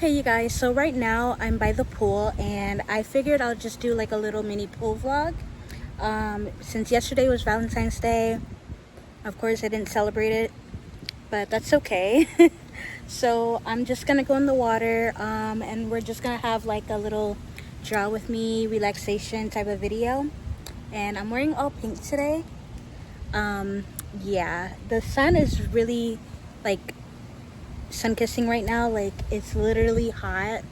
Okay, you guys, so right now I'm by the pool and I figured I'll just do like a little mini pool vlog. Since yesterday was Valentine's Day, of course I didn't celebrate it, but that's okay. So I'm just gonna go in the water and we're just gonna have like a little draw with me relaxation type of video. And I'm wearing all pink today. Yeah, the sun is really like sun kissing right now. Like it's literally hot,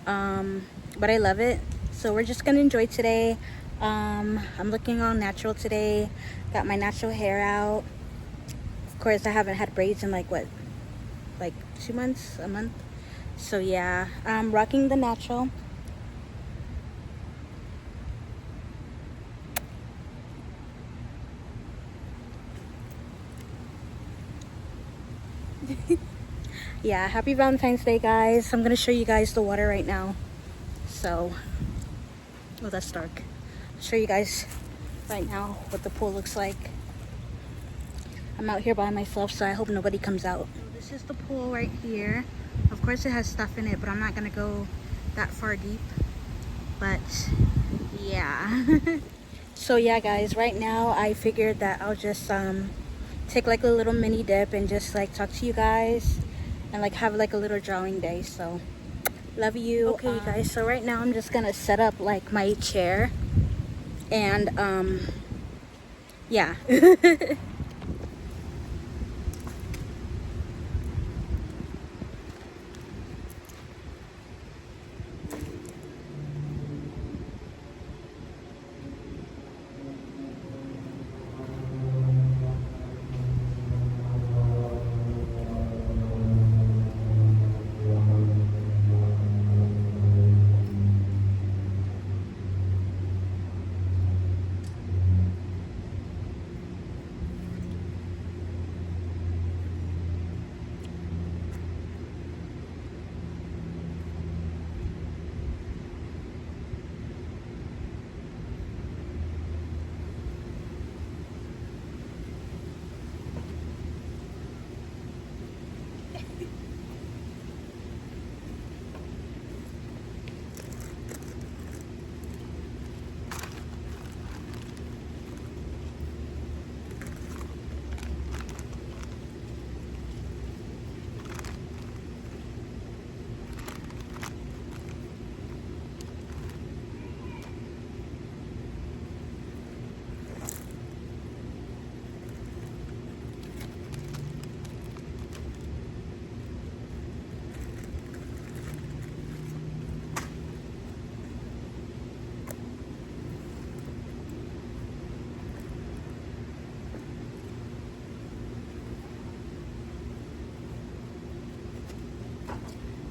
but I love it. So we're just gonna enjoy today. I'm looking all natural today. Got my natural hair out. Of course I haven't had braids in like 2 months, a month. So yeah, I'm rocking the natural. Yeah, happy Valentine's Day, guys. I'm gonna show you guys the water right now. So, oh, that's dark. I'll show you guys right now what the pool looks like. I'm out here by myself, so I hope nobody comes out. So this is the pool right here. Of course it has stuff in it, but I'm not gonna go that far deep. But yeah. So yeah, guys, right now I figured that I'll just take like a little mini dip and just like talk to you guys and like have like a little drawing day. So love you. Okay, you guys, so right now I'm just gonna set up like my chair and yeah.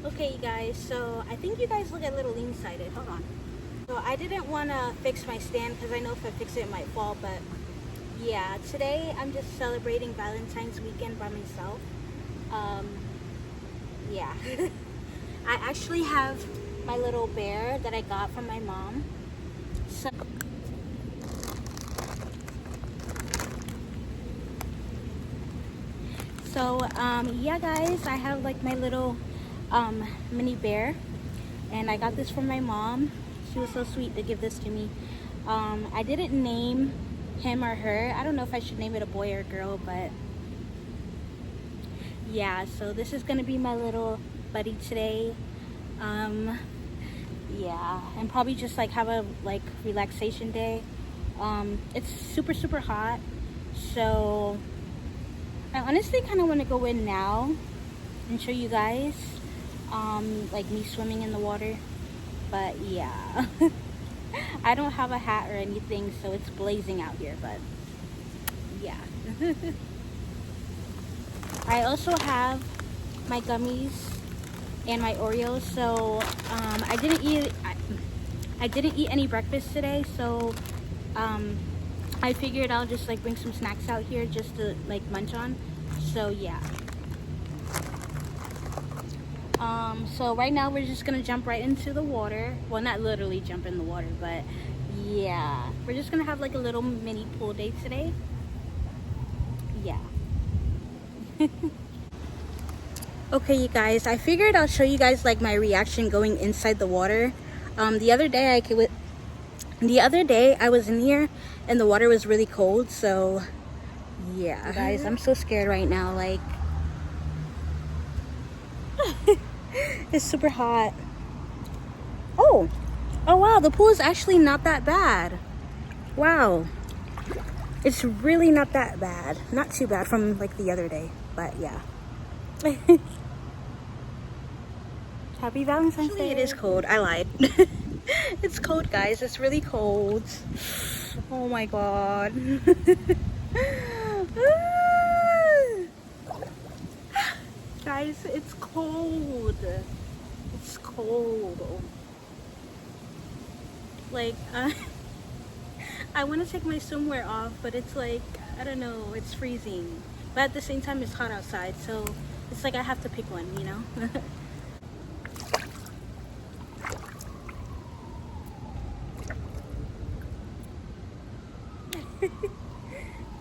Okay, you guys, so I think you guys look a little lean-sided. Hold on. So I didn't want to fix my stand because I know if I fix it, it might fall. But yeah, today I'm just celebrating Valentine's weekend by myself. Yeah. I actually have my little bear that I got from my mom. So yeah, guys, I have like my little mini bear, and I got this from my mom. She was so sweet to give this to me. I didn't name him or her. I don't know if I should name it a boy or a girl, but yeah, so this is gonna be my little buddy today. Yeah, and probably just like have a like relaxation day. It's super hot, so I honestly kind of want to go in now and show you guys like me swimming in the water. But yeah. I don't have a hat or anything, so it's blazing out here, but yeah. I also have my gummies and my Oreos. So I didn't eat any breakfast today, so I figured I'll just like bring some snacks out here just to like munch on. So yeah. So right now we're just gonna jump right into the water. Well, not literally jump in the water, but yeah, we're just gonna have like a little mini pool day today. Yeah. Okay, you guys, I figured I'll show you guys like my reaction going inside the water. The other day I was in here and the water was really cold, so yeah. Guys, I'm so scared right now. Like, it's super hot. Oh wow, the pool is actually not that bad. Wow, it's really not that bad. Not too bad from like the other day, but yeah. Happy Valentine's Day. It is cold. I lied. It's cold, guys. It's really cold. Oh my god. Guys, it's cold. It's cold. Like, I want to take my swimwear off, but it's like, I don't know, it's freezing. But at the same time, it's hot outside, so it's like I have to pick one, you know?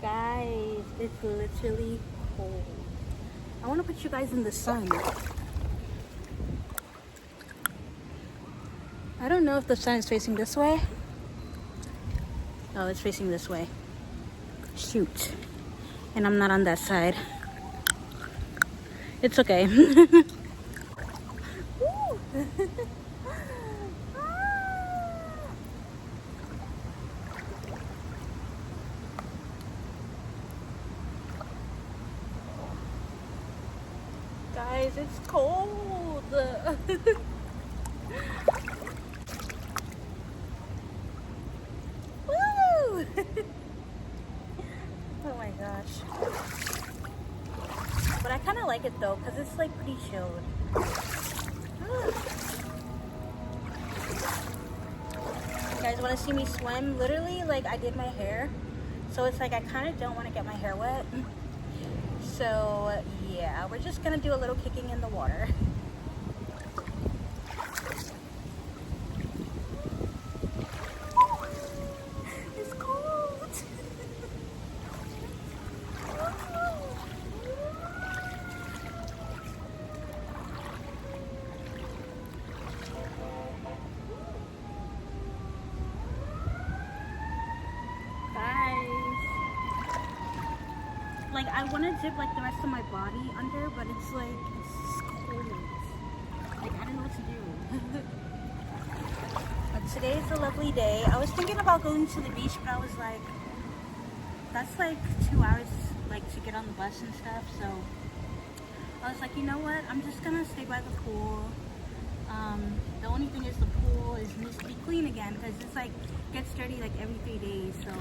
Guys, it's literally cold. I want to put you guys in the sun. I don't know if the sun is facing this way. Oh, it's facing this way. Shoot. And I'm not on that side. It's okay. Guys, it's cold. Woo! Oh my gosh. But I kind of like it though, because it's like pretty chilled. You guys want to see me swim? Literally, like, I did my hair, so it's like I kind of don't want to get my hair wet. So yeah, we're just gonna do a little kicking in the water. It's cold. Like, I want to dip like the rest of my body under, but it's like, it's cold. Like, I don't know what to do. But today is a lovely day. I was thinking about going to the beach, but I was like, that's like 2 hours like to get on the bus and stuff. So I was like, you know what? I'm just gonna stay by the pool. The only thing is the pool needs to be clean again, because it's like gets dirty like every 3 days. So,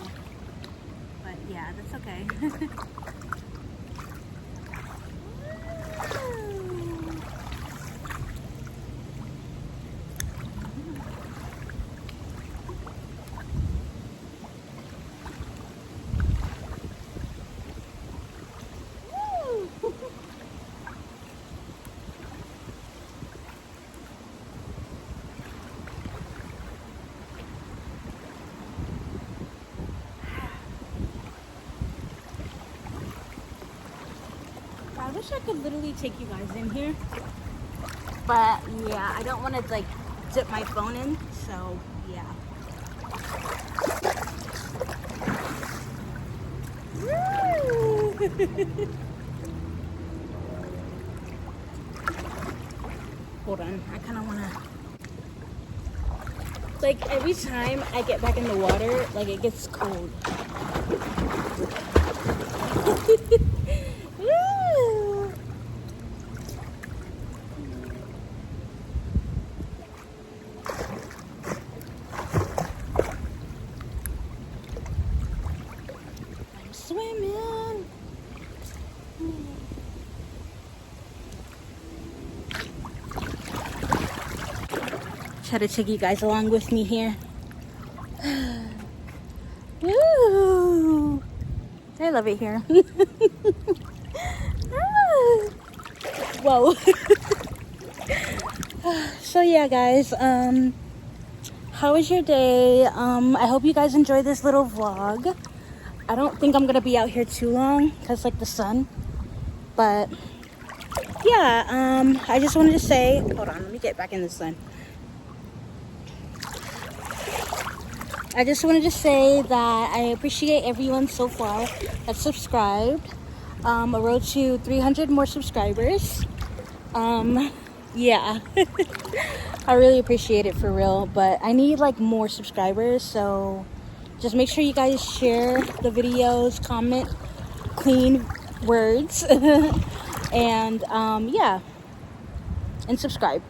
but yeah, that's okay. I wish I could literally take you guys in here, but yeah, I don't want to like dip my phone in, so yeah. Hold on, I kind of want to, like, every time I get back in the water, like, it gets cold. Swimming. Try to take you guys along with me here. Woo! I love it here. Whoa. So yeah, guys, how was your day? I hope you guys enjoyed this little vlog. I don't think I'm gonna be out here too long because like the sun, but yeah, I just wanted to say, hold on, let me get back in the sun. I just wanted to say that I appreciate everyone so far that subscribed. A road to 300 more subscribers. Yeah. I really appreciate it for real, but I need like more subscribers, so just make sure you guys share the videos, comment clean words, and yeah, and subscribe.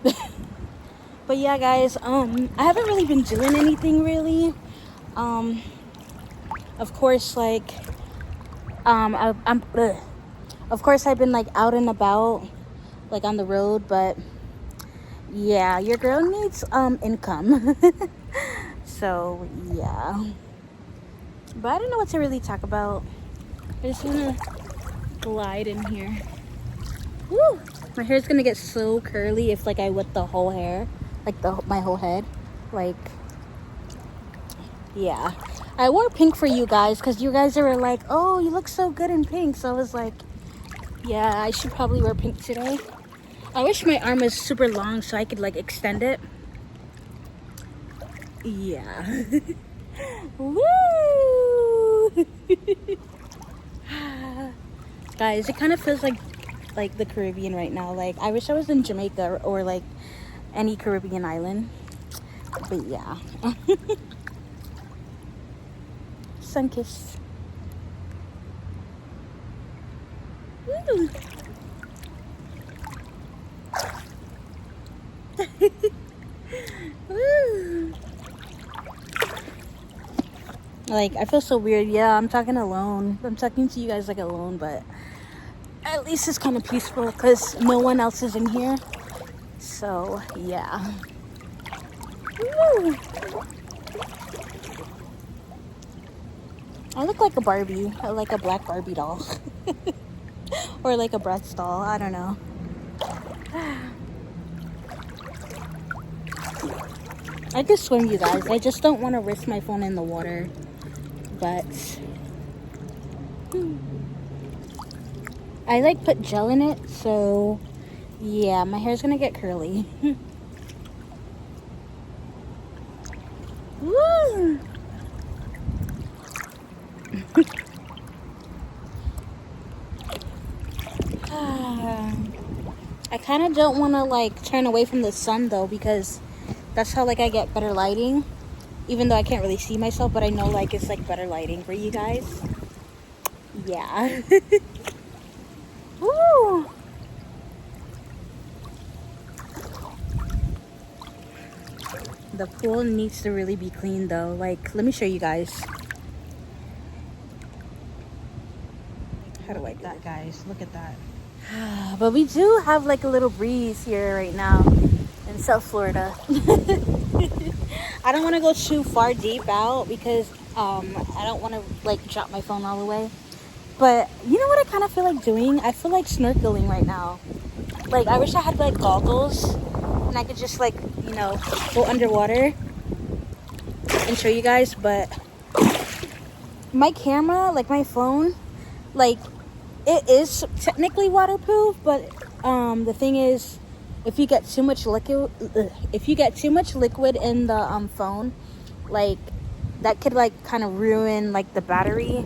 But yeah, guys, I haven't really been doing anything really. Of course, like of course I've been like out and about, like on the road, but yeah, your girl needs income. So yeah, but I don't know what to really talk about. I just want to glide in here. Woo! My hair's gonna get so curly if like I wet the whole hair, like my whole head. Like, yeah, I wore pink for you guys because you guys were like, oh, you look so good in pink. So I was like, yeah, I should probably wear pink today. I wish my arm was super long so I could like extend it. Yeah. Woo! Guys, it kind of feels like the Caribbean right now. Like, I wish I was in Jamaica or like any Caribbean island. But yeah. Sun kiss. Woo. Woo. Like, I feel so weird. Yeah, I'm talking alone. I'm talking to you guys like alone, but at least it's kind of peaceful because no one else is in here. So yeah. Woo. I look like a Barbie, like a black Barbie doll. Or like a Bratz doll, I don't know. I could swim, you guys. I just don't want to risk my phone in the water. But I like put gel in it, so yeah, my hair's gonna get curly. Woo! I kind of don't want to like turn away from the sun though, because that's how like I get better lighting, even though I can't really see myself, but I know like it's like better lighting for you guys. Yeah. Woo! The pool needs to really be clean though. Like, let me show you guys. How do I do that, guys? Look at that. But we do have like a little breeze here right now in South Florida. I don't want to go too far deep out because I don't want to like drop my phone all the way. But you know what I kind of feel like doing? I feel like snorkeling right now. Like, I wish I had like goggles and I could just like, you know, go underwater and show you guys. But my camera, like my phone, like it is technically waterproof, but the thing is, if you get too much liquid in the phone, like that could like kind of ruin like the battery.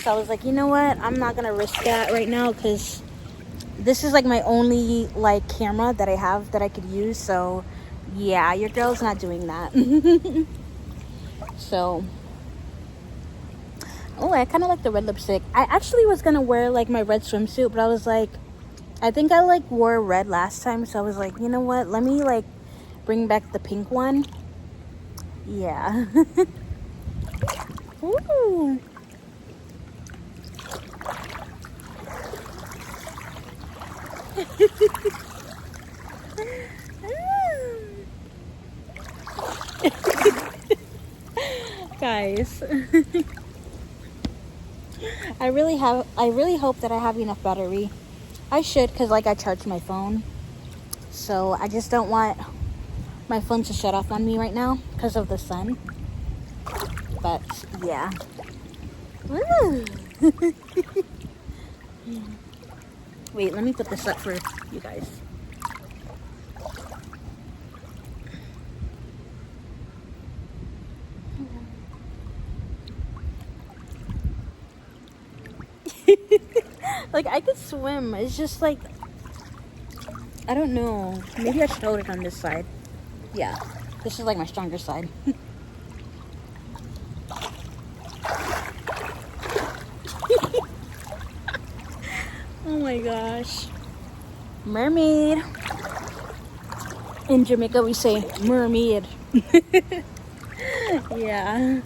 So I was like, you know what, I'm not gonna risk that right now because this is like my only like camera that I have that I could use. So yeah, your girl's not doing that. So oh, I kind of like the red lipstick. I actually was gonna wear like my red swimsuit, but I was like, I think I like wore red last time, so I was like, you know what, let me like bring back the pink one. Yeah. Ooh. Guys. I really hope that I have enough battery. I should, because like I charged my phone. So I just don't want my phone to shut off on me right now because of the sun. But yeah. Woo. Wait, let me put this up for you guys. Like, I could swim. It's just like, I don't know. Maybe I should hold it on this side. Yeah, this is like my stronger side. Oh my gosh. Mermaid. In Jamaica, we say mermaid. Yeah.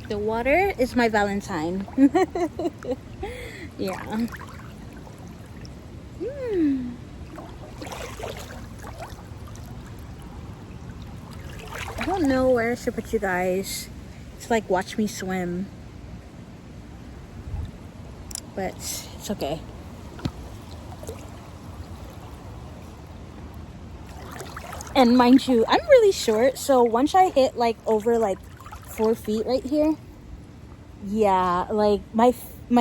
The water is my Valentine. Yeah. I don't know where I should put you guys to like watch me swim, but it's okay. And mind you, I'm really short, so once I hit like over like 4 feet right here, yeah, like my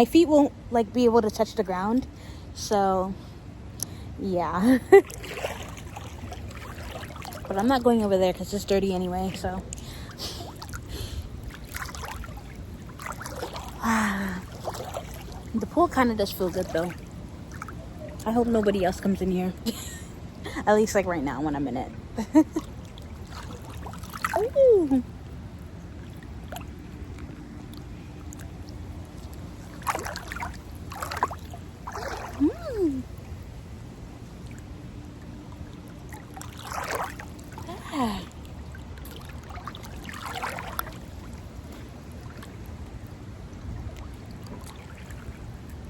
feet won't like be able to touch the ground. So yeah. But I'm not going over there because it's dirty anyway, so. The pool kind of does feel good though. I hope nobody else comes in here. At least like right now when I'm in it. Ooh. Ah.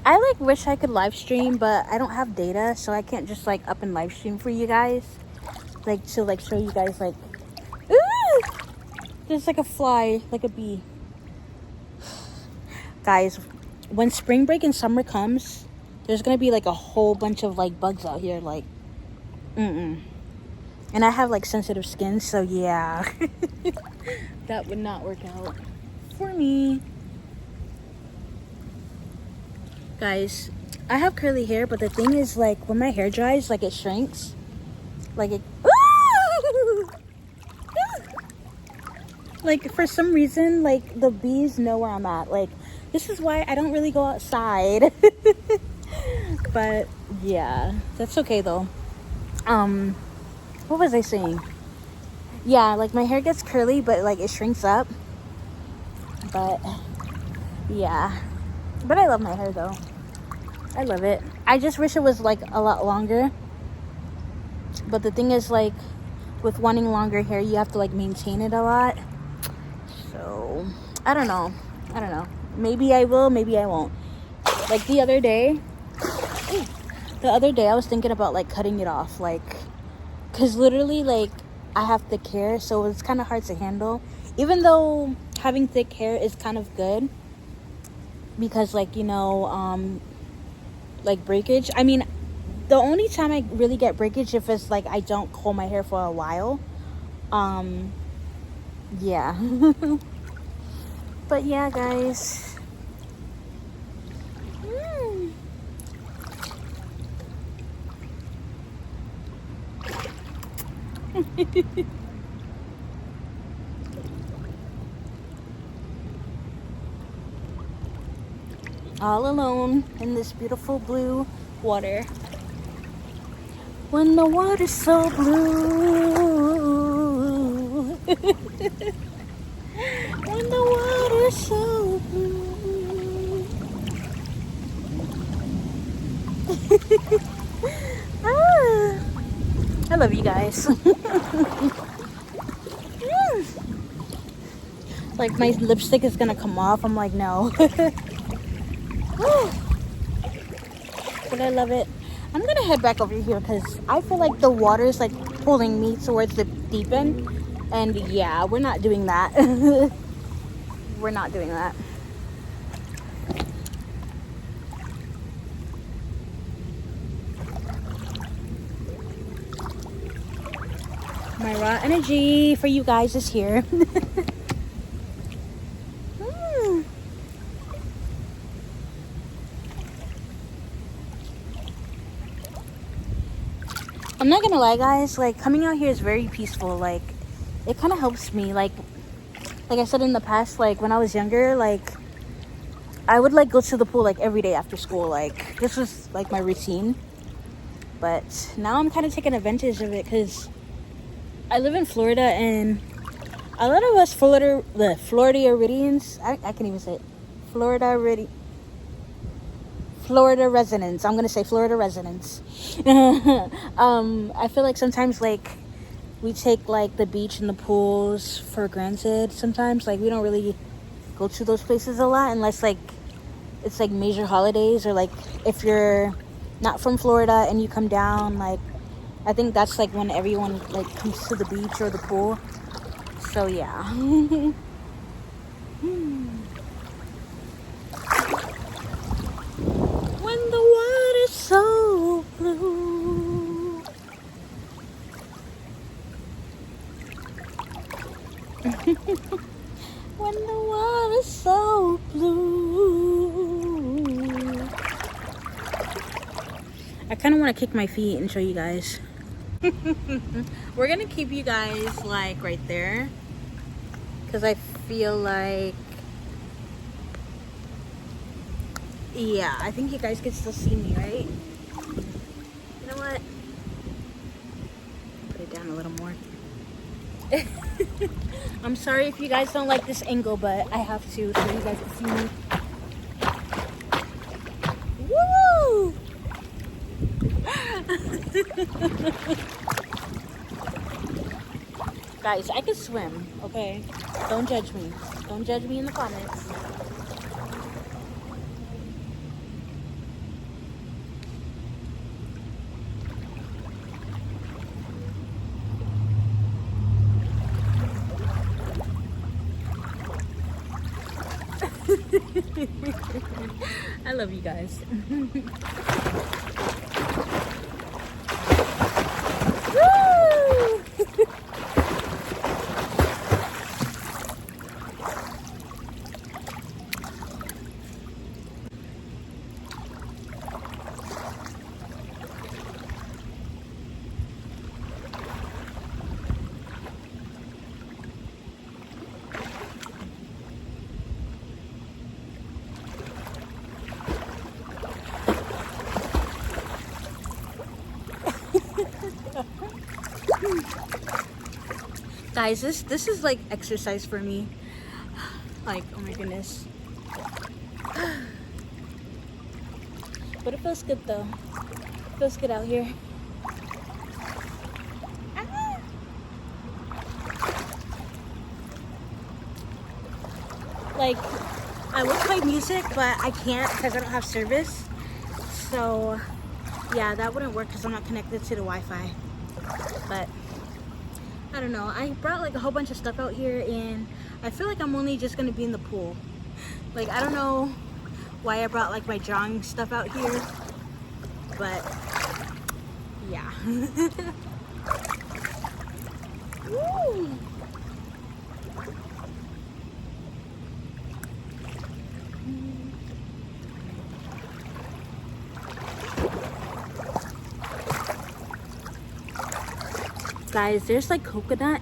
I like wish I could live stream, but I don't have data, so I can't just like up and live stream for you guys. Like to like show you guys like, ooh, there's like a fly, like a bee. Guys, when spring break and summer comes, there's gonna be like a whole bunch of like bugs out here, like, And I have like sensitive skin, so yeah. That would not work out for me. Guys, I have curly hair, but the thing is like when my hair dries, like it shrinks. Like it, like for some reason, like the bees know where I'm at. Like this is why I don't really go outside. But yeah, that's okay though. What was I saying? Yeah, like my hair gets curly, but like it shrinks up. But yeah, but I love my hair though. I love it. I just wish it was like a lot longer. But the thing is, like with wanting longer hair, you have to like maintain it a lot. So I don't know. Maybe I will, maybe I won't. Like the other day I was thinking about like cutting it off, like, because literally like I have thick hair, so it's kind of hard to handle. Even though having thick hair is kind of good, because like, you know, like breakage, I mean, the only time I really get breakage if it's like I don't comb my hair for a while. Yeah. But yeah, guys. All alone in this beautiful blue water. When the water's so blue. When the water's so blue. Ah, I love you guys. Like my lipstick is gonna come off. I'm like, no. But I love it. I'm gonna head back over here because I feel like the water is like pulling me towards the deep end. And yeah, we're not doing that. We're not doing that. My raw energy for you guys is here. I'm not gonna lie, guys, like coming out here is very peaceful. Like it kind of helps me. Like I said in the past, like when I was younger, like I would like go to the pool like every day after school. Like this was like my routine. But now I'm kind of taking advantage of it because I live in Florida, and a lot of us Floridians, I can't even say it. Florida residents. I'm gonna say Florida residents. I feel like sometimes like we take like the beach and the pools for granted. Sometimes like we don't really go to those places a lot unless like it's like major holidays, or like if you're not from Florida and you come down, like I think that's like when everyone like comes to the beach or the pool. So yeah. When the water's so blue. When the water's so blue. I kind of want to kick my feet and show you guys. We're gonna keep you guys like right there because I feel like, yeah, I think you guys can still see me, right? You know what? Put it down a little more. I'm sorry if you guys don't like this angle, but I have to so you guys can see me. Woo! Guys, I can swim, okay? Don't judge me. Don't judge me in the comments. I love you guys. Woo! Guys, this is like exercise for me. Like, oh my goodness. But it feels good though. It feels good out here. Ah. Like, I would play music, but I can't because I don't have service. So yeah, that wouldn't work because I'm not connected to the Wi-Fi. But I don't know. I brought like a whole bunch of stuff out here, and I feel like I'm only just gonna be in the pool. Like, I don't know why I brought like my drawing stuff out here, but yeah. Woo! Guys, there's like coconut,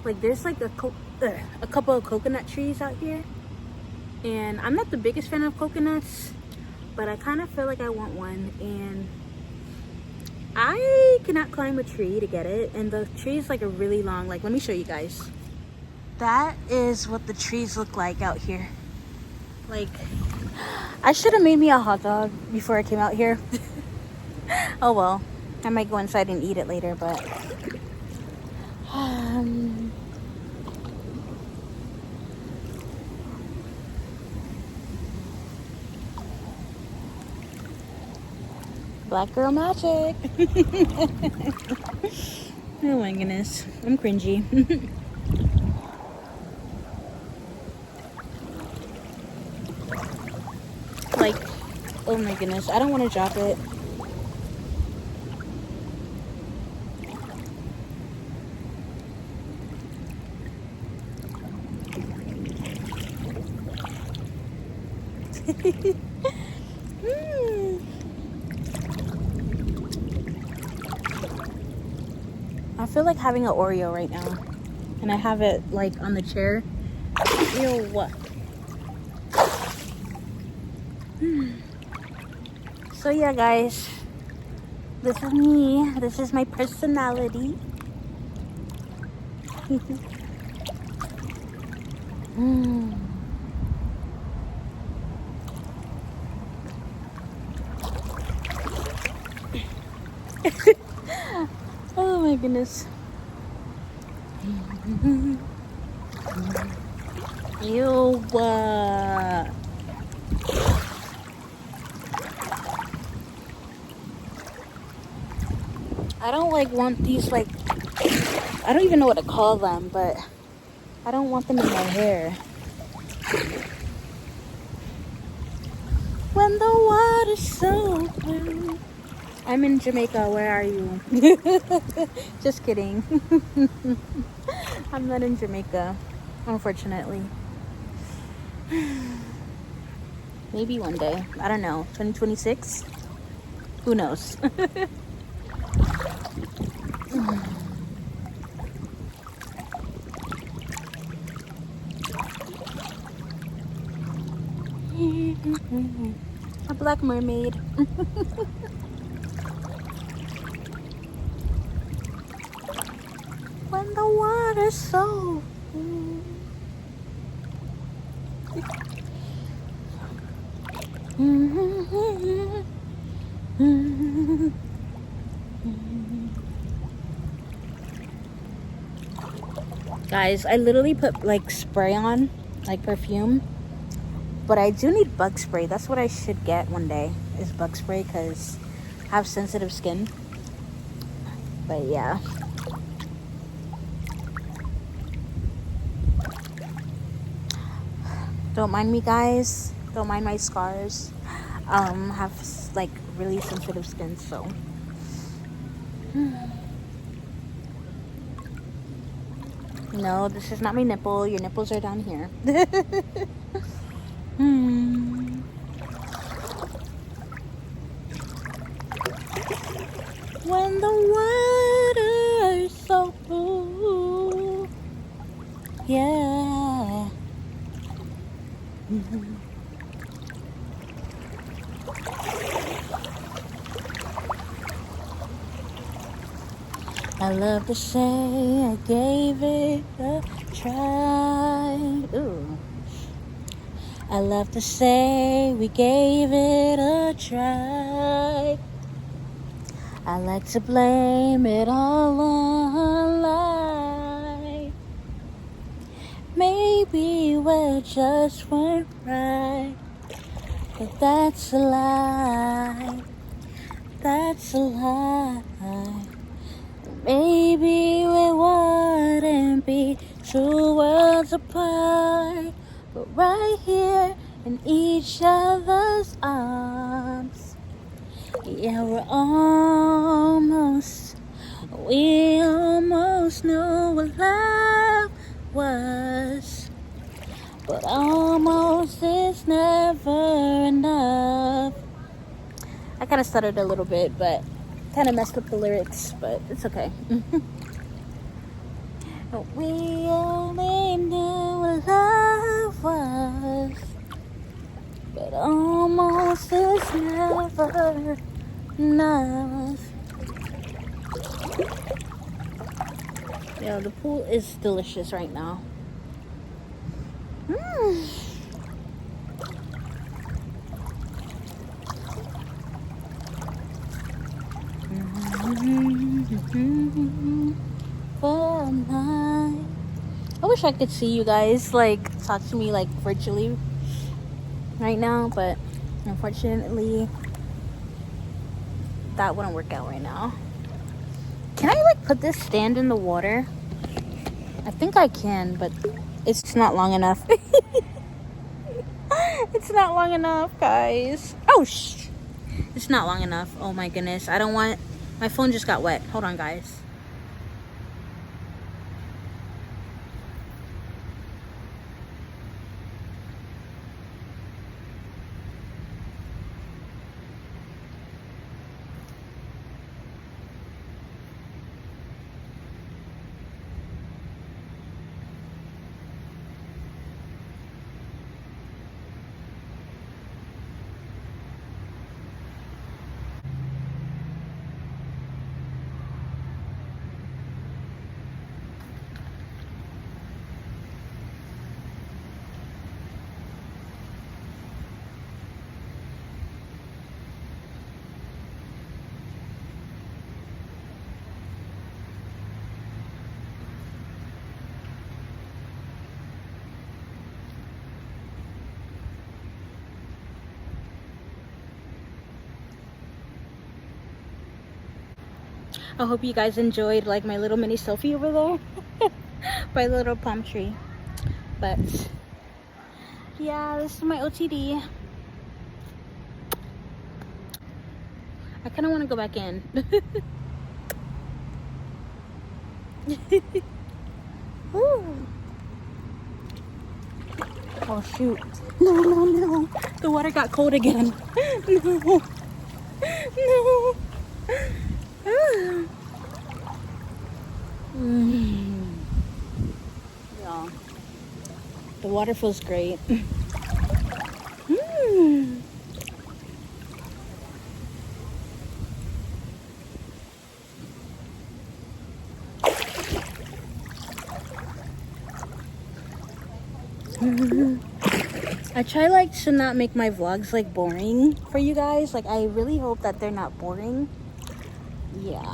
like there's like a couple of coconut trees out here, and I'm not the biggest fan of coconuts, but I kind of feel like I want one, and I cannot climb a tree to get it, and the tree is like a really long, like let me show you guys. That is what the trees look like out here. Like, I should have made me a hot dog before I came out here. Oh well, I might go inside and eat it later, but Black girl magic. Oh my goodness, I'm cringy. Like, oh my goodness, I don't want to drop it. I feel like having an Oreo right now. And I have it like on the chair. Ew. So yeah, guys. This is me. This is my personality. Oh my goodness. Ew. I don't like want these like, I don't even know what to call them, but I don't want them in my hair. When the water's so blue. I'm in Jamaica. Where are you? Just kidding. I'm not in Jamaica, unfortunately. Maybe one day. I don't know. 2026? Who knows? A black mermaid. When the water's so blue. Guys, I literally put like spray on, like perfume. But I do need bug spray. That's what I should get one day, is bug spray, because I have sensitive skin. But yeah. Don't mind me, guys. Don't mind my scars. Have like really sensitive skin, so. No, this is not my nipple. Your nipples are down here. When the water's so blue. Yeah. I love to say I gave it a try. Ooh. I love to say we gave it a try. I like to blame it all on life. Maybe we just weren't right, but that's a lie. That's a lie. Maybe we wouldn't be two worlds apart, but right here in each other's arms. Yeah, we almost knew what love was, but almost is never enough. I kind of stuttered a little bit, but kind of messed up the lyrics, but it's okay. We only knew what love was, but almost is never enough. Yeah, the pool is delicious right now. I wish I could see you guys, like, talk to me, like, virtually right now, but unfortunately, that wouldn't work out right now. Can I, like, put this stand in the water? I think I can, but it's not long enough. It's not long enough, guys. Oh, it's not long enough. Oh, my goodness. I don't want... My phone just got wet. Hold on, guys. I hope you guys enjoyed like my little mini selfie over there by the little palm tree. But yeah, this is my OTD. I kind of want to go back in. Ooh. Oh shoot. No. The water got cold again. No. No. Yeah. The water feels great. I try like to not make my vlogs like boring for you guys. Like I really hope that they're not boring. Yeah.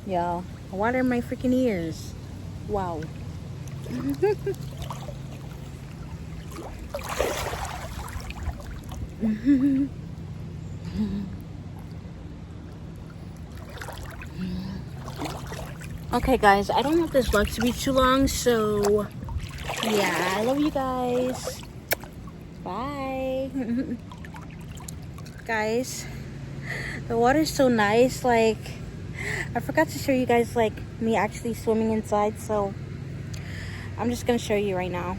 Y'all, water in my freaking ears. Wow. Okay guys, I don't want this vlog to be too long, so yeah, I love you guys. Bye. Guys, the water's so nice. Like I forgot to show you guys like me actually swimming inside, so I'm just gonna show you right now.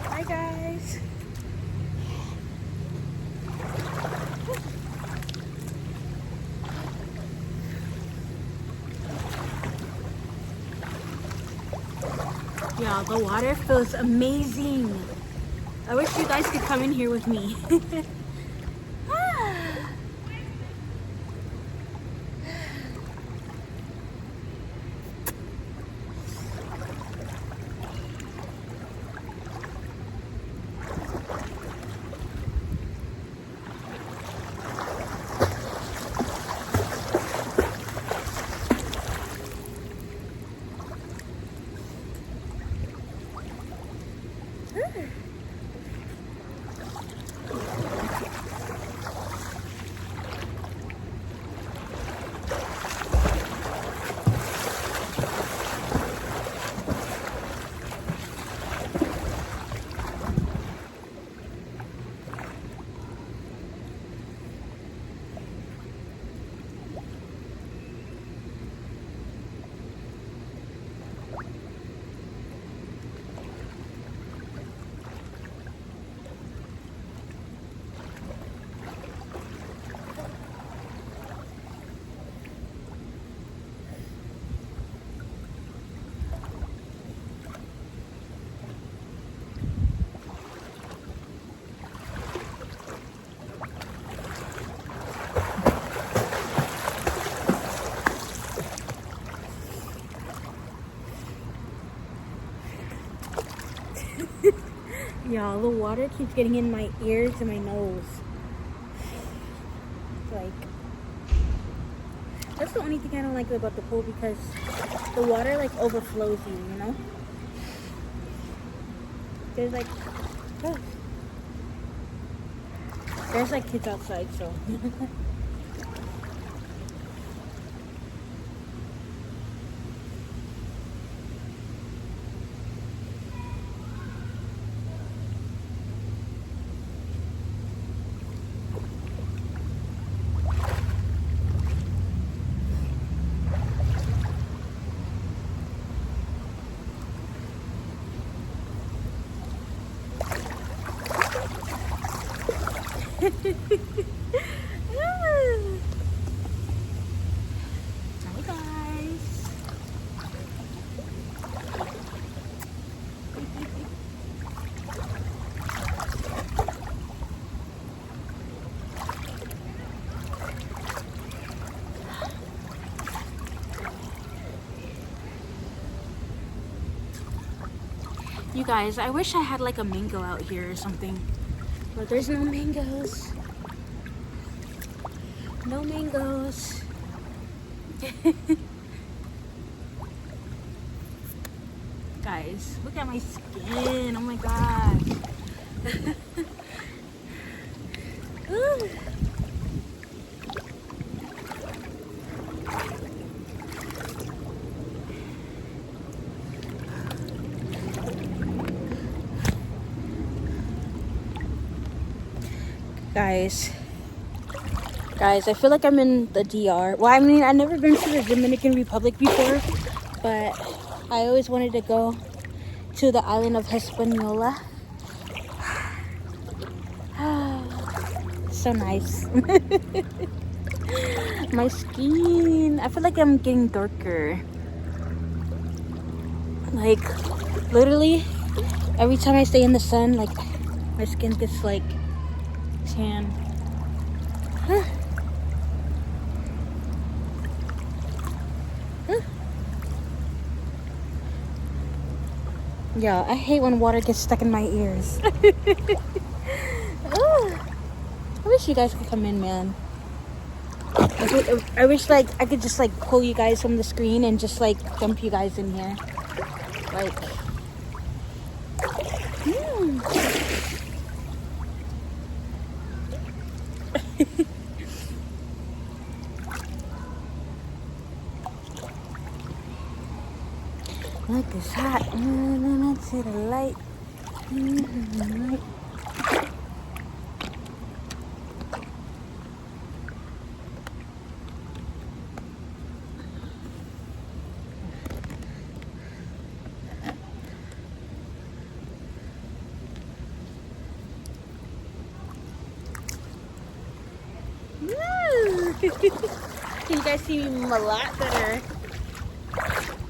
Hi guys. Yeah, the water feels amazing. I wish you guys could come in here with me. Y'all, the water keeps getting in my ears and my nose. That's the only thing I don't like about the pool, because the water like overflows you, you know? There's like, oh, there's like kids outside, so. Hi guys. You guys, I wish I had like a mango out here or something, but there's no mangoes. No mangoes. Guys, look at my skin. Oh my god. Ooh. Guys, I feel like I'm in the DR. Well, I mean, I've never been to the Dominican Republic before, but I always wanted to go to the island of Hispaniola. So nice. My skin, I feel like I'm getting darker. Like, literally, every time I stay in the sun, like, my skin gets like tan. Yeah, I hate when water gets stuck in my ears. I wish you guys could come in, man. I wish like I could just like pull you guys from the screen and just like dump you guys in here. Like, look, it's hot. Let's see the light. Light. Can you guys see me a lot better?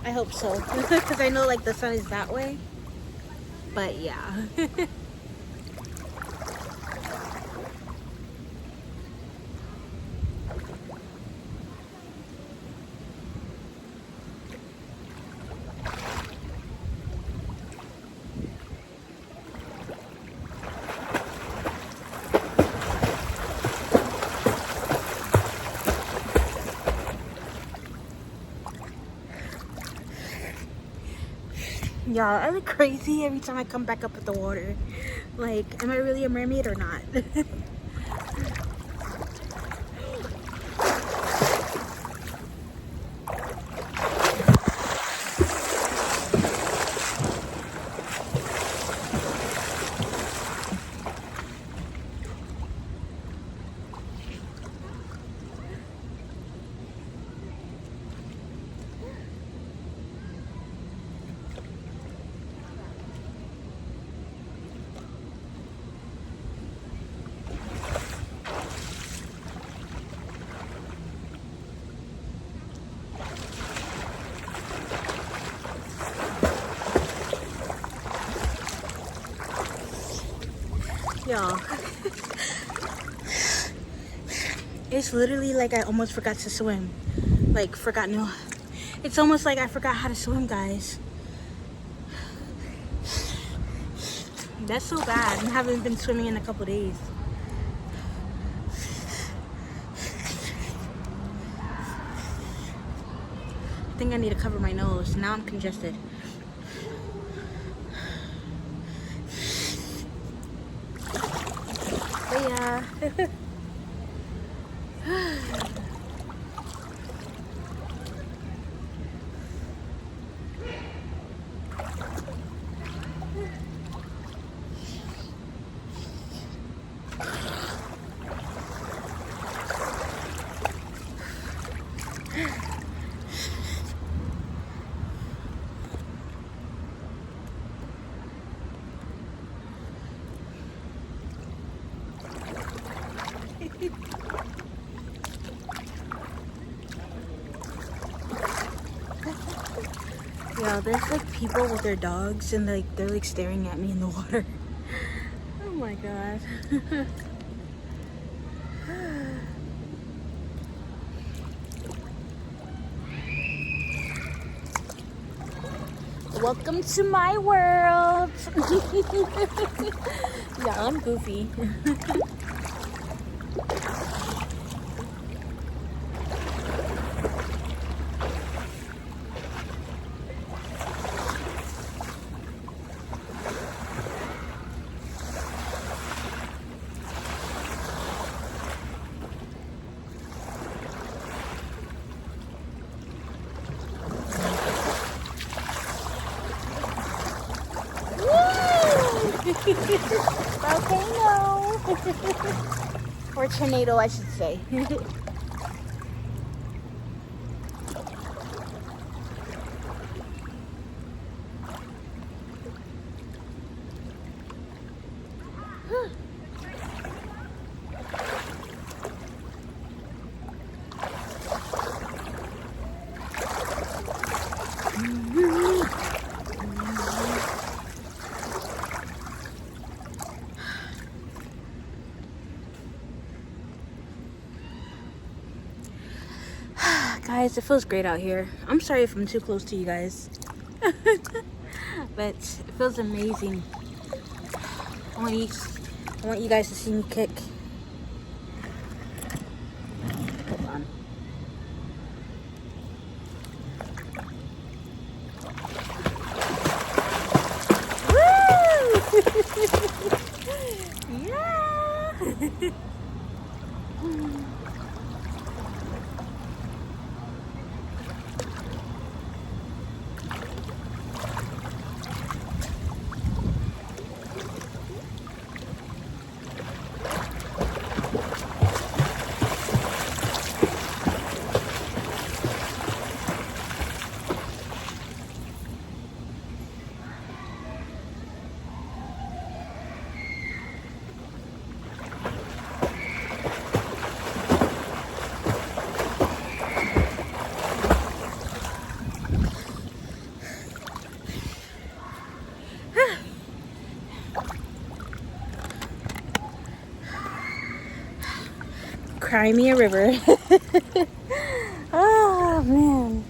I hope so, because I know like the sun is that way, but yeah. Y'all, I look crazy every time I come back up with the water. Like, am I really a mermaid or not? Y'all, it's literally like I almost forgot to swim. Like, it's almost like I forgot how to swim, guys. That's so bad. I haven't been swimming in a couple days. think I need to cover my nose. Now I'm congested. But yeah. Yeah, there's like people with their dogs and they're like staring at me in the water. Oh my god. Welcome to my world. Yeah, I'm goofy. Volcano. Or tornado, I should say. Guys, it feels great out here. I'm sorry if I'm too close to you guys. But it feels amazing. I want you guys to see me kick. Hold on. Woo! Yeah! Cry me a river. Oh man.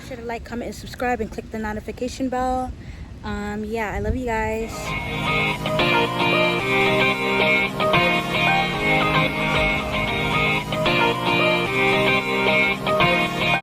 Sure to like, comment, and subscribe, and click the notification bell. Yeah, I love you guys.